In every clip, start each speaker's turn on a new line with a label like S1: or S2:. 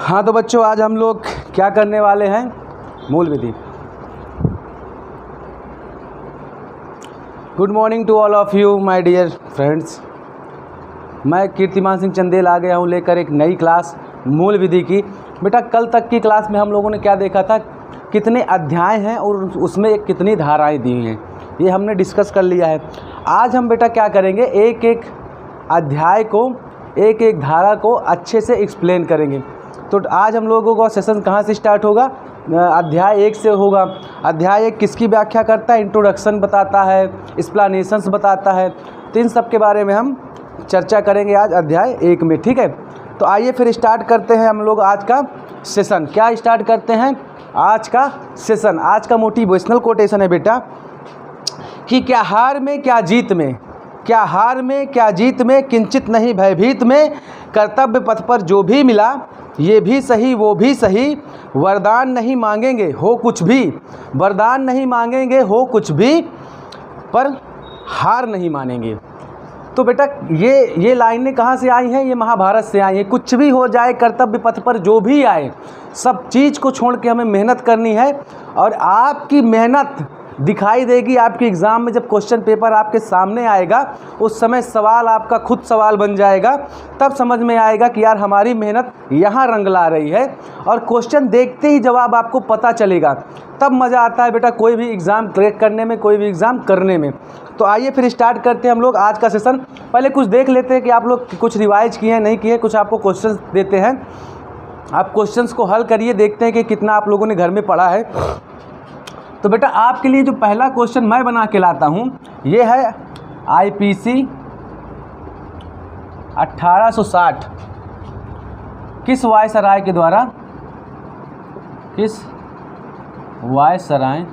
S1: हाँ तो बच्चों, आज हम लोग क्या करने वाले हैं, मूल विधि। Good morning to all of you my dear friends. मैं कीर्तिमान सिंह चंदेल आ गया हूँ लेकर एक नई क्लास मूल विधि की। बेटा, कल तक की क्लास में हम लोगों ने क्या देखा था, कितने अध्याय हैं और उसमें कितनी धाराएं दी हैं, ये हमने डिस्कस कर लिया है। आज हम बेटा क्या करेंगे, एक एक अध्याय को, एक एक धारा को अच्छे से एक्सप्लेन करेंगे। तो आज हम लोगों का सेशन कहाँ से स्टार्ट होगा, अध्याय 1 से होगा। अध्याय 1 किसकी व्याख्या करता है, इंट्रोडक्शन बताता है, एक्सप्लेनेशंस बताता है। तो इन सब के बारे में हम चर्चा करेंगे आज अध्याय 1 में, ठीक है। तो आइए फिर स्टार्ट करते हैं हम लोग आज का सेशन। क्या स्टार्ट करते हैं आज का सेशन। आज का मोटिवेशनल कोटेशन है बेटा कि क्या हार में क्या जीत में, क्या हार में क्या जीत में, किंचित नहीं भयभीत में, कर्तव्य पथ पर जो भी मिला ये भी सही वो भी सही, वरदान नहीं मांगेंगे हो कुछ भी, वरदान नहीं मांगेंगे हो कुछ भी, पर हार नहीं मानेंगे। तो बेटा ये लाइनें कहाँ से आई हैं, ये महाभारत से आई हैं। कुछ भी हो जाए, कर्तव्य पथ पर जो भी आए, सब चीज़ को छोड़ के हमें मेहनत करनी है। और आपकी मेहनत दिखाई देगी आपके एग्ज़ाम में, जब क्वेश्चन पेपर आपके सामने आएगा उस समय सवाल आपका खुद सवाल बन जाएगा। तब समझ में आएगा कि यार हमारी मेहनत यहाँ रंग ला रही है। और क्वेश्चन देखते ही जवाब आपको पता चलेगा, तब मज़ा आता है बेटा कोई भी एग्ज़ाम क्रैक करने में, कोई भी एग्ज़ाम करने में। तो आइए फिर स्टार्ट करते हैं हम लोग आज का सेशन। पहले कुछ देख लेते हैं कि आप लोग कुछ रिवाइज किए हैं नहीं किए। कुछ आपको क्वेश्चन देते हैं, आप क्वेश्चंस को हल करिए, देखते हैं कि कितना आप लोगों ने घर में पढ़ा है। तो बेटा आपके लिए जो पहला क्वेश्चन मैं बना के लाता हूँ ये है IPC 1860 किस वायसराय के द्वारा, किस वायसराय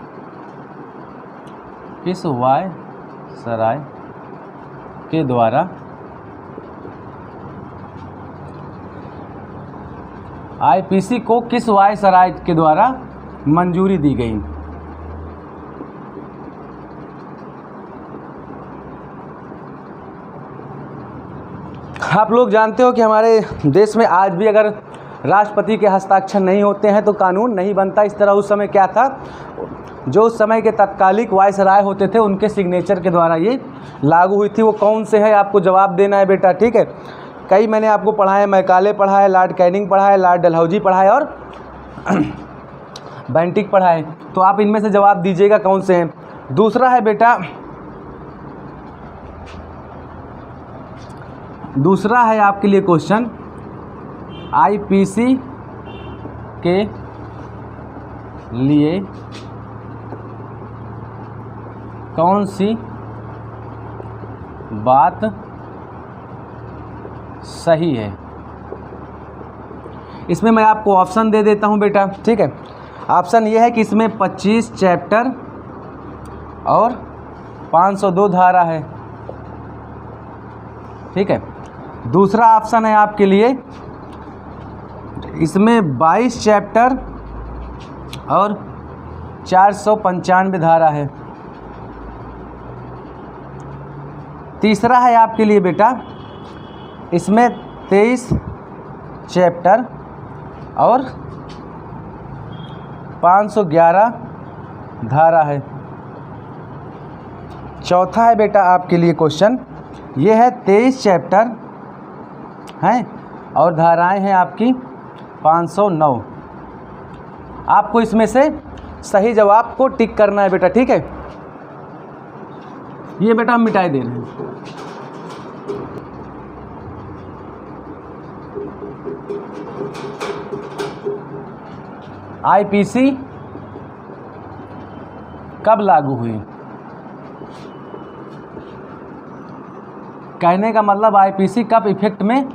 S1: के द्वारा IPC को किस वायसराय के द्वारा मंजूरी दी गई। आप लोग जानते हो कि हमारे देश में आज भी अगर राष्ट्रपति के हस्ताक्षर नहीं होते हैं तो कानून नहीं बनता। इस तरह उस समय क्या था, जो उस समय के तत्कालिक वायसराय होते थे उनके सिग्नेचर के द्वारा ये लागू हुई थी। वो कौन से हैं आपको जवाब देना है बेटा, ठीक है। कई मैंने आपको पढ़ा है, मैकाले पढ़ा है, लॉर्ड कैनिंग पढ़ा है, लॉर्ड डलहौजी पढ़ा है और बेंटिक पढ़ा है। तो आप इनमें से जवाब दीजिएगा कौन से हैं। दूसरा है बेटा, दूसरा है आपके लिए क्वेश्चन, IPC के लिए कौन सी बात सही है। इसमें मैं आपको ऑप्शन दे देता हूं बेटा, ठीक है। ऑप्शन ये है कि इसमें 25 चैप्टर और 502 धारा है, ठीक है। दूसरा ऑप्शन है आपके लिए, इसमें 22 चैप्टर और 495 धारा है। तीसरा है आपके लिए बेटा, इसमें 23 चैप्टर और 511 धारा है। चौथा है बेटा आपके लिए क्वेश्चन, ये है 23 चैप्टर हैं और धाराएं हैं आपकी 509। आपको इसमें से सही जवाब को टिक करना है बेटा, ठीक है। ये बेटा हम मिटाई दे रहे हैं। IPC कब लागू हुई, कहने का मतलब IPC कब इफेक्ट में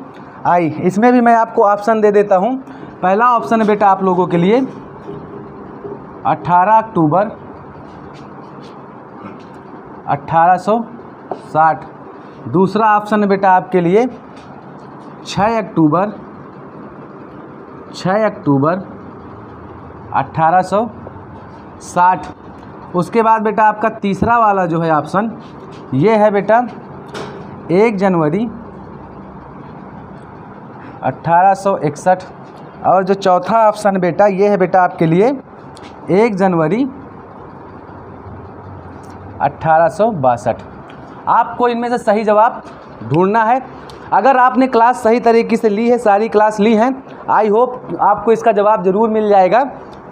S1: आई। इसमें भी मैं आपको ऑप्शन दे देता हूं। पहला ऑप्शन है बेटा आप लोगों के लिए 18 अक्टूबर 1860। दूसरा ऑप्शन है बेटा आपके लिए 6 अक्टूबर 1860। उसके बाद बेटा आपका तीसरा वाला जो है ऑप्शन ये है बेटा 1 जनवरी 1861। और जो चौथा ऑप्शन बेटा ये है बेटा आपके लिए 1 जनवरी 1862। आपको इनमें से सही जवाब ढूंढना है। अगर आपने क्लास सही तरीके से ली है, सारी क्लास ली हैं, आई होप आपको इसका जवाब ज़रूर मिल जाएगा,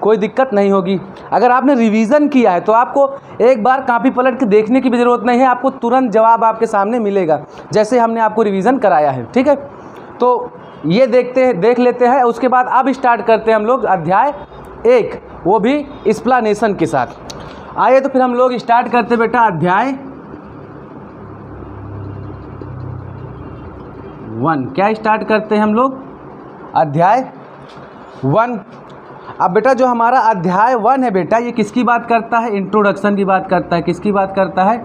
S1: कोई दिक्कत नहीं होगी। अगर आपने रिवीज़न किया है तो आपको एक बार कापी पलट के देखने की भी ज़रूरत नहीं है, आपको तुरंत जवाब आपके सामने मिलेगा जैसे हमने आपको रिवीज़न कराया है। ठीक है, तो ये देख लेते हैं। उसके बाद अब स्टार्ट करते हैं हम लोग अध्याय 1, वो भी एक्सप्लेनेशन के साथ। आइए तो फिर हम लोग स्टार्ट करते बेटा अध्याय 1। क्या स्टार्ट करते हैं हम लोग? अध्याय 1। अब बेटा जो हमारा अध्याय 1 है बेटा, ये किसकी बात करता है? इंट्रोडक्शन की बात करता है। किसकी बात करता है?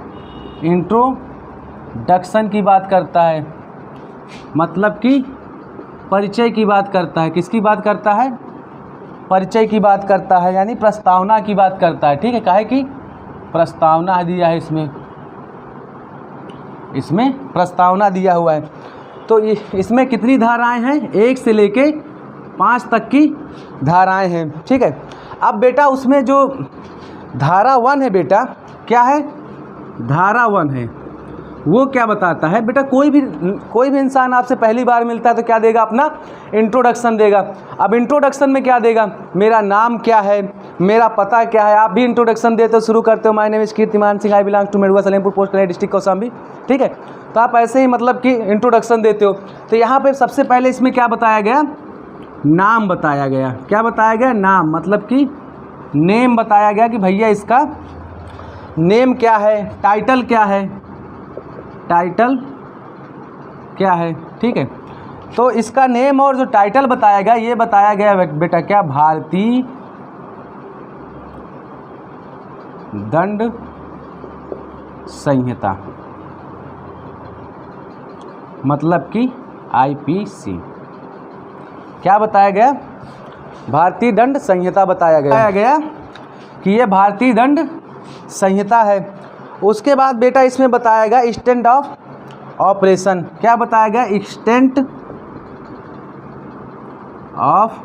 S1: इंट्रोडक्शन की बात करता है, मतलब कि परिचय की बात करता है। किसकी बात करता है? परिचय की बात करता है, यानी प्रस्तावना की बात करता है। ठीक है, काहे की प्रस्तावना दिया है इसमें प्रस्तावना दिया हुआ है। तो इसमें कितनी धाराएं हैं? 1 से लेके 5 तक की धाराएं हैं। ठीक है, अब बेटा उसमें जो धारा 1 है बेटा, क्या है? धारा 1 है, वो क्या बताता है बेटा? कोई भी इंसान आपसे पहली बार मिलता है तो क्या देगा? अपना इंट्रोडक्शन देगा। अब इंट्रोडक्शन में क्या देगा? मेरा नाम क्या है, मेरा पता क्या है। आप भी इंट्रोडक्शन देते हो, शुरू करते हो, my name is Kirtiman Singh, I belong to Medua Salempur post करें डिस्ट्रिक्ट कौशाम्बी। ठीक है, तो आप ऐसे ही मतलब कि इंट्रोडक्शन देते हो। तो यहाँ पे सबसे पहले इसमें क्या बताया गया? नाम बताया गया। क्या बताया गया? नाम, मतलब कि नेम बताया गया कि भैया इसका नेम क्या है, टाइटल क्या है, टाइटल क्या है। ठीक है, तो इसका नेम और जो टाइटल बताया गया, ये बताया गया बेटा क्या? भारतीय दंड संहिता, मतलब कि IPC। क्या बताया गया? भारतीय दंड संहिता बताया गया कि ये भारतीय दंड संहिता है। उसके बाद बेटा इसमें बताया गया एक्सटेंट ऑफ ऑपरेशन। क्या बताया गया? Extent of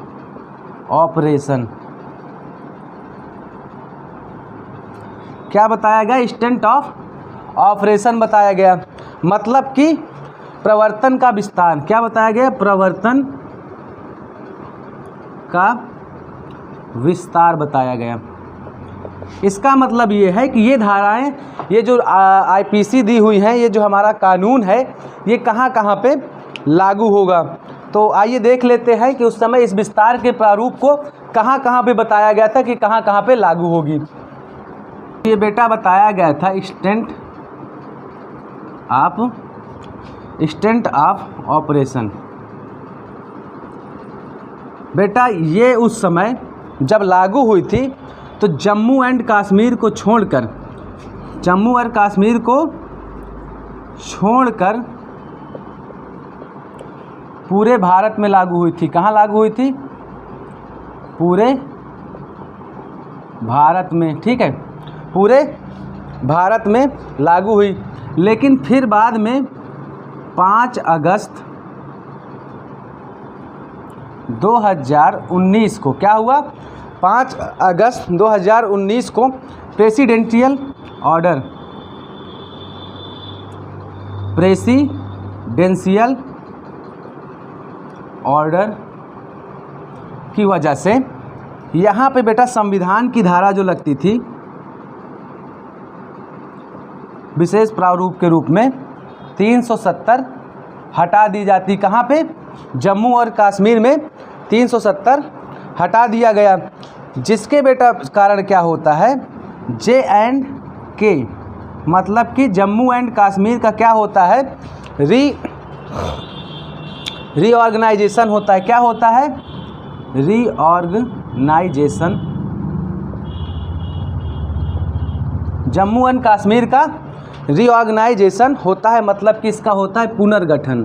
S1: operation. क्या बताया गया? एक्सटेंट ऑफ ऑपरेशन बताया गया, मतलब कि प्रवर्तन का विस्तार। क्या बताया गया? प्रवर्तन का विस्तार बताया गया। इसका मतलब ये है कि ये धाराएं, ये जो IPC दी हुई हैं, ये जो हमारा कानून है, ये कहाँ कहाँ पे लागू होगा। तो आइए देख लेते हैं कि उस समय इस विस्तार के प्रारूप को कहाँ कहाँ पे बताया गया था कि कहाँ कहाँ पे लागू होगी। ये बेटा बताया गया था एक्सटेंट ऑफ ऑपरेशन। बेटा ये उस समय जब लागू हुई थी तो जम्मू एंड कश्मीर को छोड़कर पूरे भारत में लागू हुई थी। कहाँ लागू हुई थी? पूरे भारत में। ठीक है, पूरे भारत में लागू हुई, लेकिन फिर बाद में 5 अगस्त 2019 को क्या हुआ? 5 अगस्त 2019 को प्रेसिडेंशियल ऑर्डर की वजह से यहाँ पे बेटा संविधान की धारा जो लगती थी विशेष प्रारूप के रूप में 370 हटा दी जाती। कहाँ पे? जम्मू और कश्मीर में 370 हटा दिया गया, जिसके बेटा कारण क्या होता है? J&K, मतलब कि जम्मू एंड कश्मीर का क्या होता है? रीऑर्गेनाइजेशन होता है। क्या होता है? रीऑर्गेनाइजेशन। जम्मू एंड कश्मीर का रीऑर्गेनाइजेशन होता है, मतलब कि इसका होता है पुनर्गठन।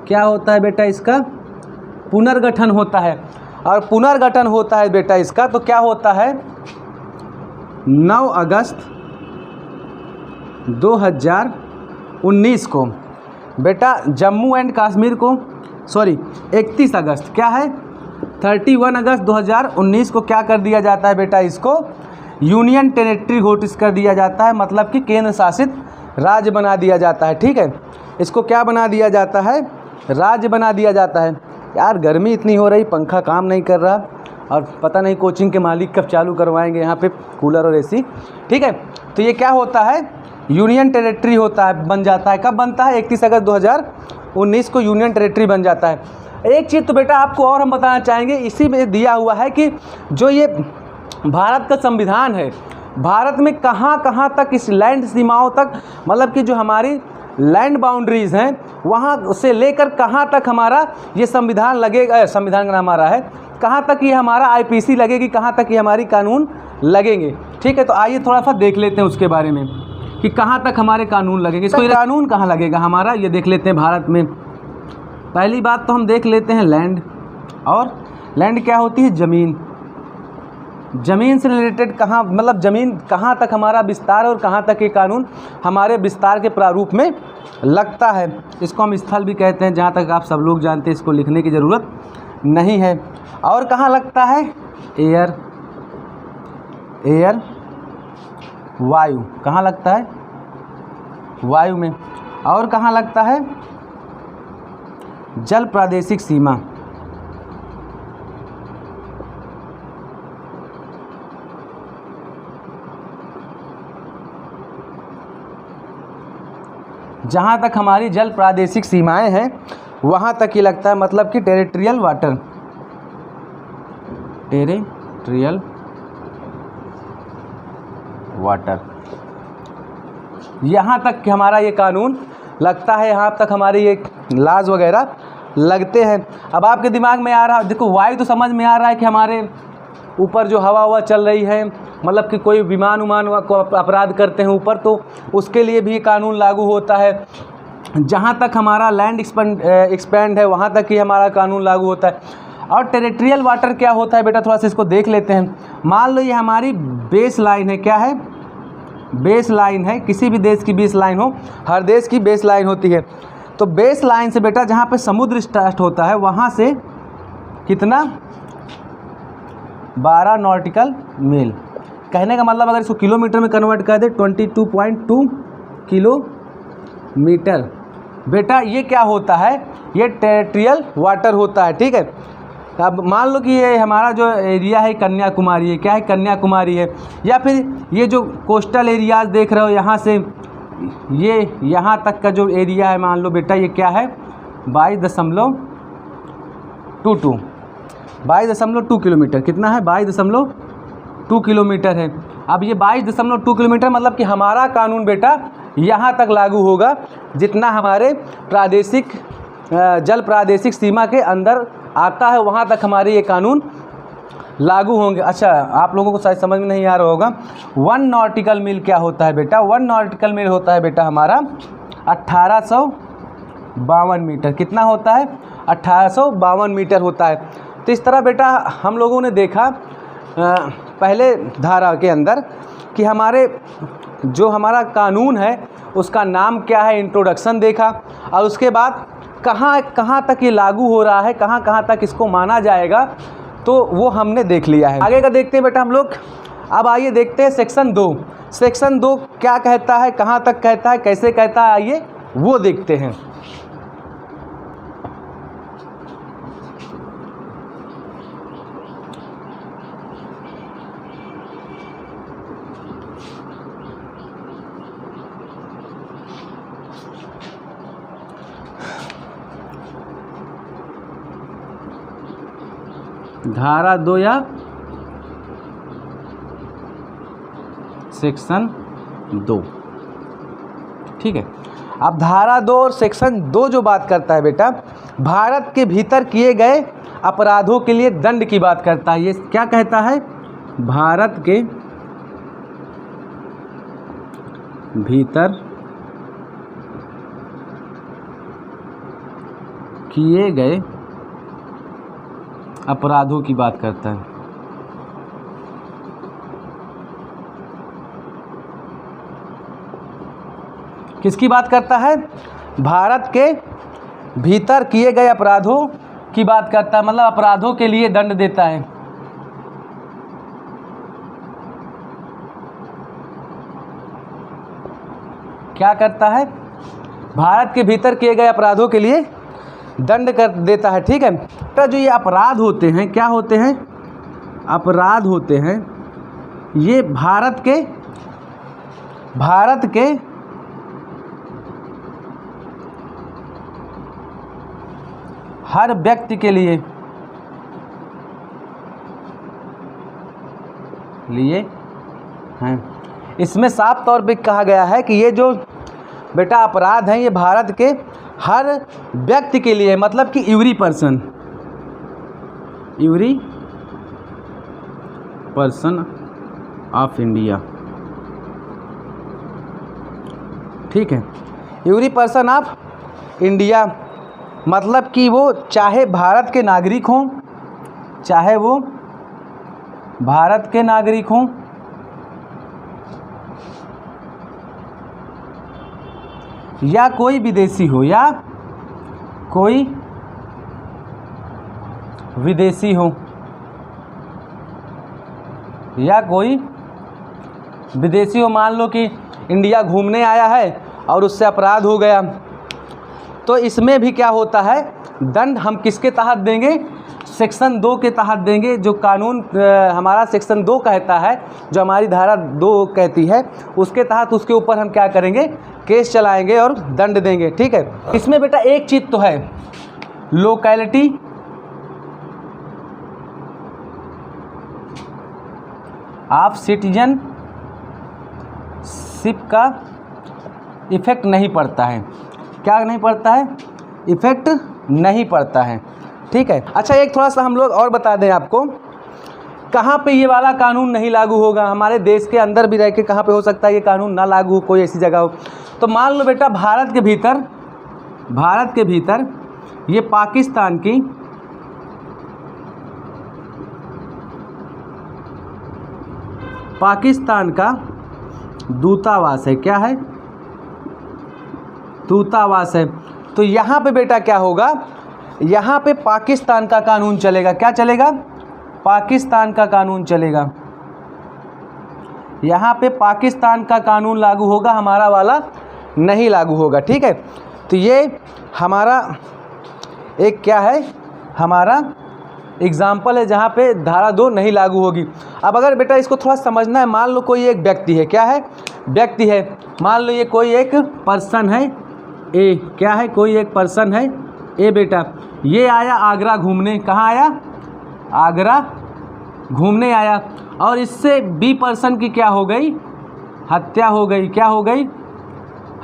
S1: क्या होता है बेटा? इसका पुनर्गठन होता है। और पुनर्गठन होता है बेटा इसका, तो क्या होता है? 9 अगस्त 2019 को बेटा जम्मू एंड कश्मीर को सॉरी 31 अगस्त, क्या है 31 अगस्त 2019 को क्या कर दिया जाता है बेटा, इसको यूनियन टेरिटरी घोषित कर दिया जाता है, मतलब कि केंद्र शासित राज्य बना दिया जाता है। ठीक है, इसको क्या बना दिया जाता है, राज्य बना दिया जाता है। यार गर्मी इतनी हो रही, पंखा काम नहीं कर रहा, और पता नहीं कोचिंग के मालिक कब चालू करवाएंगे यहाँ पे कूलर और एसी। ठीक है, तो ये क्या होता है, यूनियन टेरिटरी होता है, बन जाता है। कब बनता है, 31 अगस्त 2019 को यूनियन टेरिटरी बन जाता है। एक चीज़ तो बेटा आपको और हम बताना चाहेंगे, इसी में दिया हुआ है कि जो ये भारत का संविधान है, भारत में कहाँ कहाँ तक इस लैंड सीमाओं तक, मतलब कि जो हमारी लैंड बाउंड्रीज़ हैं वहाँ से लेकर कहाँ तक हमारा ये संविधान लगेगा, संविधान का नाम आ रहा है, कहाँ तक ये हमारा आईपीसी लगेगी, कहाँ तक ये हमारी कानून लगेंगे। ठीक है, तो आइए थोड़ा सा देख लेते हैं उसके बारे में कि कहाँ तक हमारे कानून लगेंगे। इसको कानून कहाँ लगेगा हमारा, ये देख लेते हैं भारत में। पहली बात तो हम देख लेते हैं लैंड, और लैंड क्या होती है, ज़मीन। ज़मीन से रिलेटेड कहाँ, मतलब ज़मीन कहाँ तक हमारा विस्तार और कहाँ तक ये कानून हमारे विस्तार के प्रारूप में लगता है। इसको हम स्थल भी कहते हैं, जहाँ तक आप सब लोग जानते हैं, इसको लिखने की ज़रूरत नहीं है। और कहाँ लगता है, एयर, एयर वायु, कहाँ लगता है, वायु में। और कहाँ लगता है, जल प्रादेशिक सीमा, जहाँ तक हमारी जल प्रादेशिक सीमाएं हैं वहाँ तक ही लगता है, मतलब कि टेरिटोरियल वाटर, टेरिटोरियल वाटर, यहाँ तक कि हमारा ये कानून लगता है, यहाँ तक हमारे ये लाज वगैरह लगते हैं। अब आपके दिमाग में आ रहा, देखो वायु तो समझ में आ रहा है कि हमारे ऊपर जो हवा चल रही है, मतलब कि कोई विमान उमान को अपराध करते हैं ऊपर, तो उसके लिए भी कानून लागू होता है। जहाँ तक हमारा लैंड एक्सपेंड है वहाँ तक ही हमारा कानून लागू होता है। और टेरिटोरियल वाटर क्या होता है बेटा, थोड़ा सा इसको देख लेते हैं। मान लो ये हमारी बेस लाइन है, क्या है, बेस लाइन है, किसी भी देश की बेस लाइन हो, हर देश की बेस लाइन होती है। तो बेस लाइन से बेटा जहाँ पे समुद्र स्टार्ट होता है वहाँ से कितना, 12 नॉटिकल मील। कहने का मतलब अगर इसको किलोमीटर में कन्वर्ट कर दे, 22.2 किलोमीटर। बेटा ये क्या होता है, ये टेरिटोरियल वाटर होता है। ठीक है, अब मान लो कि ये हमारा जो एरिया है कन्याकुमारी है, क्या है, कन्याकुमारी है, या फिर ये जो कोस्टल एरियाज देख रहे हो यहाँ से ये यहाँ तक का जो एरिया है, मान लो बेटा ये क्या है, 22.2 किलोमीटर। कितना है, 22.2 किलोमीटर है। अब ये 22.2 किलोमीटर मतलब कि हमारा कानून बेटा यहाँ तक लागू होगा जितना हमारे प्रादेशिक जल प्रादेशिक सीमा के अंदर आता है, वहाँ तक हमारे ये कानून लागू होंगे। अच्छा, आप लोगों को शायद समझ में नहीं आ रहा होगा, 1 नॉटिकल मील क्या होता है बेटा, 1 नॉटिकल मील होता है बेटा हमारा 1852 मीटर। कितना होता है, 1852 मीटर होता है। तो इस तरह बेटा हम लोगों ने देखा पहले धारा के अंदर कि हमारे जो हमारा कानून है उसका नाम क्या है, इंट्रोडक्शन देखा, और उसके बाद कहाँ कहाँ तक ये लागू हो रहा है, कहाँ कहाँ तक इसको माना जाएगा, तो वो हमने देख लिया है। आगे का देखते हैं बेटा हम लोग। अब आइए देखते हैं सेक्शन 2। सेक्शन 2 क्या कहता है, कहाँ तक कहता है, कैसे कहता है, आइए वो देखते हैं। धारा 2 या सेक्शन 2, ठीक है। अब धारा 2 और सेक्शन 2 जो बात करता है बेटा, भारत के भीतर किए गए अपराधों के लिए दंड की बात करता है। ये क्या कहता है, भारत के भीतर किए गए अपराधों की बात करता है। किसकी बात करता है, भारत के भीतर किए गए अपराधों की बात करता है, मतलब अपराधों के लिए दंड देता है। क्या करता है? भारत के भीतर किए गए अपराधों के लिए दंड कर देता है। ठीक है, तो जो ये अपराध होते हैं, क्या होते हैं? अपराध होते हैं, ये भारत के हर व्यक्ति के लिए हैं। इसमें साफ तौर पे कहा गया है कि ये जो बेटा अपराध हैं ये भारत के हर व्यक्ति के लिए, मतलब कि एवरी पर्सन ऑफ इंडिया। ठीक है, एवरी पर्सन ऑफ इंडिया, मतलब कि वो चाहे भारत के नागरिक हों, चाहे वो भारत के नागरिक हों या कोई विदेशी हो, या कोई विदेशी हो, या कोई विदेशी हो। मान लो कि इंडिया घूमने आया है और उससे अपराध हो गया, तो इसमें भी क्या होता है? दंड हम किसके तहत देंगे? सेक्शन 2 के तहत देंगे। जो कानून हमारा सेक्शन 2 कहता है, जो हमारी धारा 2 कहती है, उसके तहत उसके ऊपर हम क्या करेंगे? केस चलाएंगे और दंड देंगे। ठीक है, इसमें बेटा एक चीज़ तो है, लोकेलिटी ऑफ सिटीजनशिप का इफेक्ट नहीं पड़ता है। क्या नहीं पड़ता है? इफेक्ट नहीं पड़ता है। ठीक है, अच्छा एक थोड़ा सा हम लोग और बता दें आपको, कहाँ पे ये वाला कानून नहीं लागू होगा? हमारे देश के अंदर भी रह के कहाँ पे हो सकता है ये कानून ना लागू हो, कोई ऐसी जगह हो? तो मान लो बेटा भारत के भीतर ये पाकिस्तान का दूतावास है। क्या है? दूतावास है। तो यहाँ पे बेटा क्या होगा? यहाँ पे पाकिस्तान का कानून चलेगा। क्या चलेगा? पाकिस्तान का कानून चलेगा। यहाँ पे पाकिस्तान का कानून लागू होगा, हमारा वाला नहीं लागू होगा। ठीक है, तो ये हमारा एक क्या है? हमारा एग्जाम्पल है जहाँ पे धारा 2 नहीं लागू होगी। अब अगर बेटा इसको थोड़ा समझना है, मान लो कोई एक व्यक्ति है। क्या है? व्यक्ति है। मान लो ये कोई एक पर्सन है ए। क्या है? कोई एक पर्सन है ए बेटा। ये आया आगरा घूमने। कहाँ आया? आगरा घूमने आया, और इससे बी पर्सन की क्या हो गई? हत्या हो गई। क्या हो गई?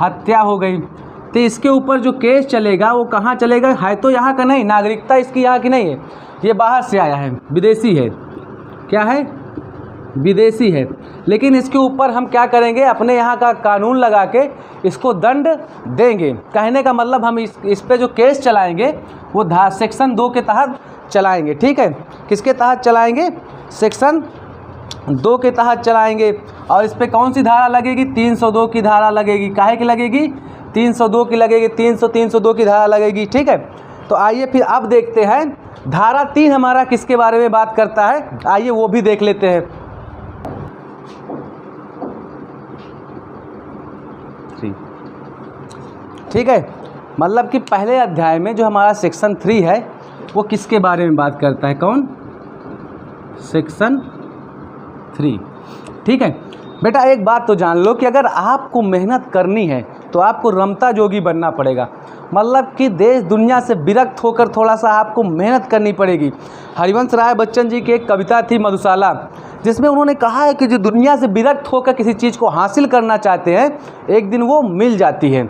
S1: हत्या हो गई। तो इसके ऊपर जो केस चलेगा वो कहाँ चलेगा? है तो यहाँ का नहीं, नागरिकता इसकी यहाँ की नहीं है, ये बाहर से आया है, विदेशी है। क्या है? विदेशी है। लेकिन इसके ऊपर हम क्या करेंगे? अपने यहाँ का कानून लगा के इसको दंड देंगे। कहने का मतलब हम इस पे जो केस चलाएंगे वो सेक्शन 2 के तहत चलाएंगे। ठीक है, किसके तहत चलाएंगे? सेक्शन 2 के तहत चलाएंगे। और इस पे कौन सी धारा लगेगी? 302 की धारा लगेगी। काहे की लगेगी? 302 की लगेगी। 302 की धारा लगेगी। ठीक है, तो आइए फिर अब देखते हैं धारा 3 हमारा किसके बारे में बात करता है, आइए वो भी देख लेते हैं। ठीक है, मतलब कि पहले अध्याय में जो हमारा सेक्शन 3 है वो किसके बारे में बात करता है? कौन? सेक्शन 3। ठीक है बेटा, एक बात तो जान लो कि अगर आपको मेहनत करनी है तो आपको रमता जोगी बनना पड़ेगा। मतलब कि देश दुनिया से विरक्त होकर थोड़ा सा आपको मेहनत करनी पड़ेगी। हरिवंश राय बच्चन जी की एक कविता थी मधुशाला, जिसमें उन्होंने कहा है कि जो दुनिया से विरक्त होकर किसी चीज़ को हासिल करना चाहते हैं, एक दिन वो मिल जाती है,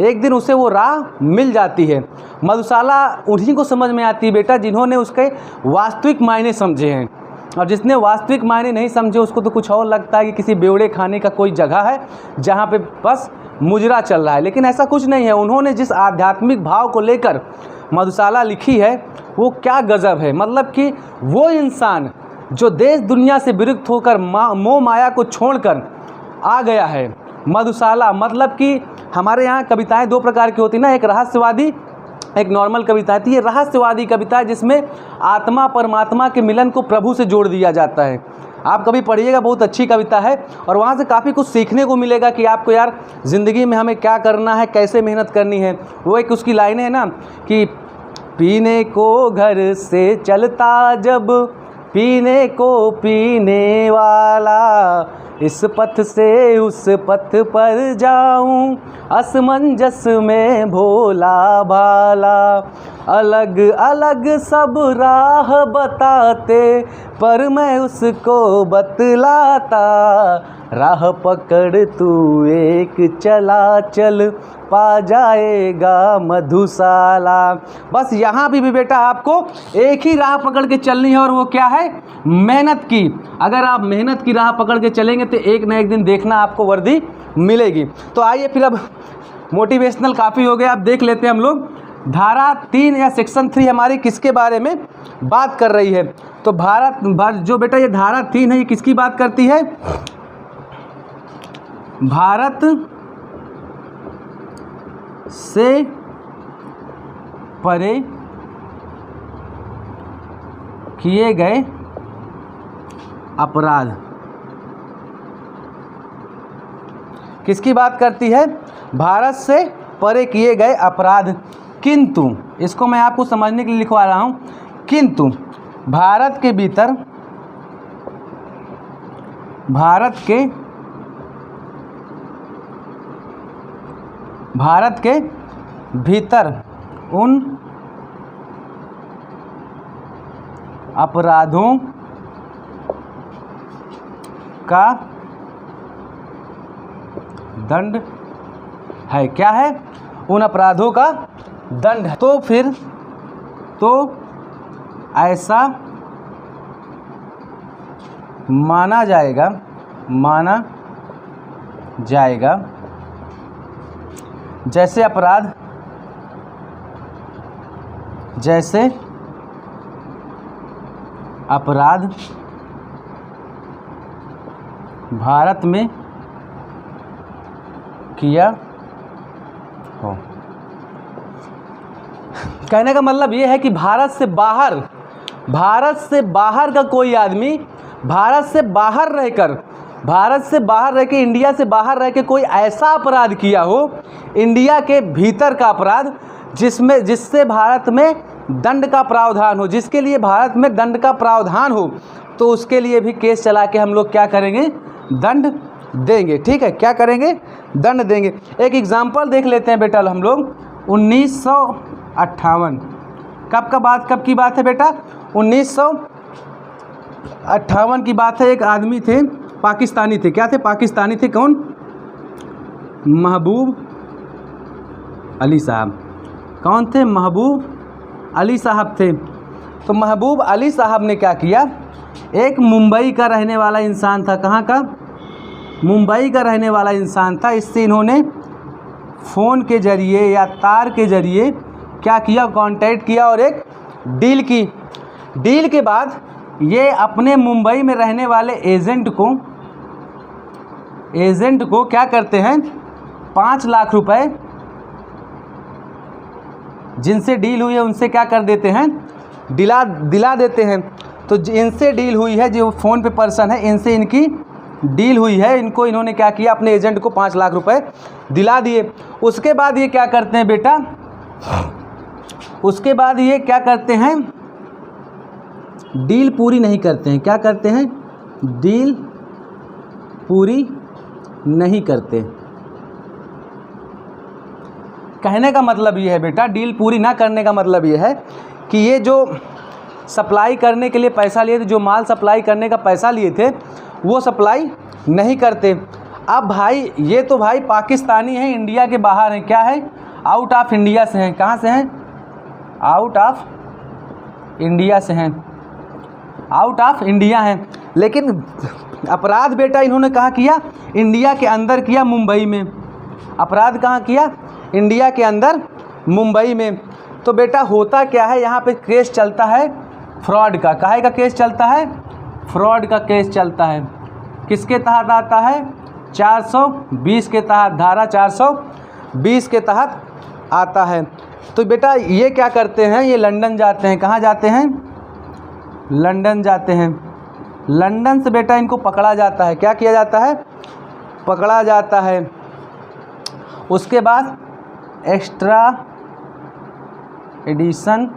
S1: एक दिन उसे वो राह मिल जाती है। मधुशाला उन्हीं को समझ में आती है बेटा जिन्होंने उसके वास्तविक मायने समझे हैं, और जिसने वास्तविक मायने नहीं समझे उसको तो कुछ और लगता है कि किसी बेवड़े खाने का कोई जगह है जहाँ पे बस मुजरा चल रहा है। लेकिन ऐसा कुछ नहीं है। उन्होंने जिस आध्यात्मिक भाव को लेकर मधुशाला लिखी है वो क्या गज़ब है। मतलब कि वो इंसान जो देश दुनिया से विरक्त होकर मोह माया को छोड़कर आ गया है। मधुशाला मतलब कि हमारे यहाँ कविताएं 2 प्रकार की होती ना, एक रहस्यवादी एक नॉर्मल कविता है। ये रहस्यवादी कविता है जिसमें आत्मा परमात्मा के मिलन को प्रभु से जोड़ दिया जाता है। आप कभी पढ़िएगा, बहुत अच्छी कविता है और वहाँ से काफ़ी कुछ सीखने को मिलेगा कि आपको यार ज़िंदगी में हमें क्या करना है, कैसे मेहनत करनी है। वो एक उसकी लाइनें है ना कि पीने को घर से चलता जब पीने को पीने वाला, इस पथ से उस पथ पर जाऊं असमंजस में भोला भाला। अलग अलग सब राह बताते पर मैं उसको बतलाता, राह पकड़ तू एक चला चल पा जाएगा मधुशाला। बस यहाँ भी बेटा आपको एक ही राह पकड़ के चलनी है और वो क्या है, मेहनत की। अगर आप मेहनत की राह पकड़ के चलेंगे तो एक न एक दिन देखना आपको वर्दी मिलेगी। तो आइए फिर, अब मोटिवेशनल काफ़ी हो गया, अब देख लेते हैं हम लोग धारा 3 या सेक्शन 3 हमारी किसके बारे में बात कर रही है। तो जो बेटा ये धारा 3 है ये किसकी बात करती है, भारत से परे किए गए अपराध। किसकी बात करती है, भारत से परे किए गए अपराध। किंतु इसको मैं आपको समझने के लिए लिखवा रहा हूं, किंतु भारत के भीतर, भारत के भीतर उन अपराधों का दंड है। क्या है, उन अपराधों का दंड है। तो फिर तो ऐसा माना जाएगा जैसे अपराध भारत में किया हो। कहने का मतलब ये है कि भारत से बाहर का कोई आदमी, भारत से बाहर रह के इंडिया से बाहर रह के कोई ऐसा अपराध किया हो, इंडिया के भीतर का अपराध जिससे भारत में दंड का प्रावधान हो, जिसके लिए भारत में दंड का प्रावधान हो, तो उसके लिए भी केस चला के हम लोग क्या करेंगे, दंड देंगे। ठीक है, क्या करेंगे, दंड देंगे। एक एग्जाम्पल देख लेते हैं बेटा हम लोग 1958 कब की बात है बेटा, 1958 की बात है। एक आदमी थे, पाकिस्तानी थे, क्या थे, पाकिस्तानी थे। कौन, महबूब अली साहब। कौन थे, महबूब अली साहब थे। तो महबूब अली साहब ने क्या किया, एक मुंबई का रहने वाला इंसान था। कहाँ का, मुंबई का रहने वाला इंसान था। इससे इन्होंने फ़ोन के ज़रिए या तार के ज़रिए क्या किया, कांटेक्ट किया और एक डील की। डील के बाद ये अपने मुंबई में रहने वाले एजेंट को क्या करते हैं, 5 लाख रुपए जिनसे डील हुई है उनसे क्या कर देते हैं, दिला देते हैं। तो इनसे डील हुई है, जो फ़ोन पे पर्सन है, इनसे इनकी डील हुई है, इन्होंने क्या किया, अपने एजेंट को 5 लाख रुपए दिला दिए। उसके बाद ये क्या करते हैं बेटा, उसके बाद ये क्या करते हैं, डील पूरी नहीं करते हैं। क्या करते हैं, डील पूरी नहीं करते। कहने का मतलब ये है बेटा, डील पूरी ना करने का मतलब ये है कि ये जो सप्लाई करने के लिए पैसा लिए थे, जो माल सप्लाई करने का पैसा लिए थे, वो सप्लाई नहीं करते। अब भाई ये तो भाई पाकिस्तानी हैं, इंडिया के बाहर हैं, क्या है, आउट ऑफ इंडिया से हैं। कहाँ से हैं, आउट ऑफ इंडिया से हैं, आउट ऑफ इंडिया हैं। लेकिन अपराध बेटा इन्होंने कहाँ किया, इंडिया के अंदर किया, मुंबई में। अपराध कहाँ किया, इंडिया के अंदर, मुंबई में। तो बेटा होता क्या है, यहाँ पे केस चलता है फ्रॉड का। काहे का केस चलता है, फ्रॉड का केस चलता है। किसके तहत आता है, 420 के तहत, धारा 420 के तहत आता है। तो बेटा ये क्या करते हैं, ये लंदन जाते हैं। कहाँ जाते हैं? लंदन जाते हैं। लंदन से बेटा इनको पकड़ा जाता है। क्या किया जाता है? पकड़ा जाता है। उसके बाद एक्स्ट्रा एडिशन,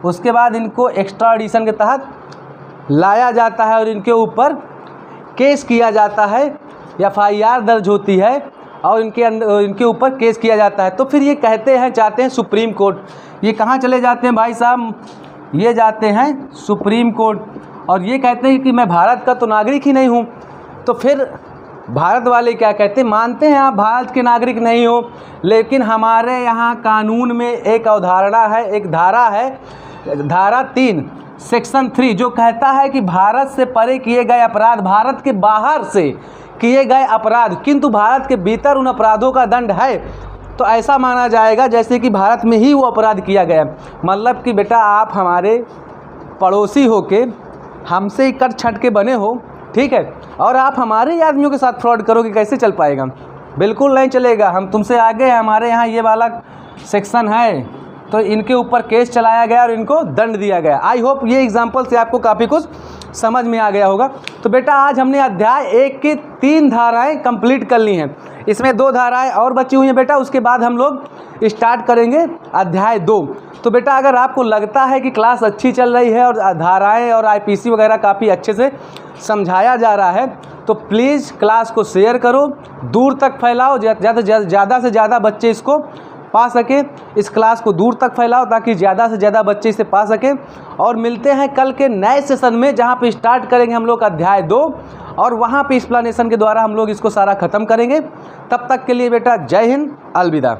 S1: उसके बाद इनको एक्स्ट्रा एडिशन के तहत लाया जाता है और इनके ऊपर केस किया जाता है, FIR दर्ज होती है और इनके ऊपर केस किया जाता है। तो फिर ये कहते हैं, चाहते हैं सुप्रीम कोर्ट। ये कहाँ चले जाते हैं भाई साहब? ये जाते हैं सुप्रीम कोर्ट और ये कहते हैं कि मैं भारत का तो नागरिक ही नहीं हूँ। तो फिर भारत वाले क्या कहते हैं? मानते हैं आप भारत के नागरिक नहीं हो, लेकिन हमारे यहाँ कानून में एक अवधारणा है, एक धारा है, धारा 3 सेक्शन 3, जो कहता है कि भारत से परे किए गए अपराध, भारत के बाहर से किए गए अपराध किंतु भारत के भीतर उन अपराधों का दंड है, तो ऐसा माना जाएगा जैसे कि भारत में ही वो अपराध किया गया। मतलब कि बेटा आप हमारे पड़ोसी हो के हमसे कट छट के बने हो, ठीक है, और आप हमारे ही आदमियों के साथ फ्रॉड करोगे, कैसे चल पाएगा? बिल्कुल नहीं चलेगा। हम तुमसे आगे हैं, हमारे यहाँ ये वाला सेक्शन है, तो इनके ऊपर केस चलाया गया और इनको दंड दिया गया। आई होप ये एग्जाम्पल से आपको काफ़ी कुछ समझ में आ गया होगा। तो बेटा आज हमने अध्याय 1 की 3 धाराएं कंप्लीट कर ली हैं। इसमें 2 धाराएं और बची हुई हैं बेटा, उसके बाद हम लोग स्टार्ट करेंगे अध्याय 2। तो बेटा अगर आपको लगता है कि क्लास अच्छी चल रही है और धाराएं और IPC वगैरह काफ़ी अच्छे से समझाया जा रहा है, तो प्लीज़ क्लास को शेयर करो, दूर तक फैलाओ, ज़्यादा से ज़्यादा बच्चे इसको पा सके। इस क्लास को दूर तक फैलाओ ताकि ज़्यादा से ज़्यादा बच्चे इसे पा सकें। और मिलते हैं कल के नए सेशन में, जहाँ पे स्टार्ट करेंगे हम लोग अध्याय 2 और वहाँ पे एक्सप्लेनेशन के द्वारा हम लोग इसको सारा ख़त्म करेंगे। तब तक के लिए बेटा जय हिंद, अलविदा।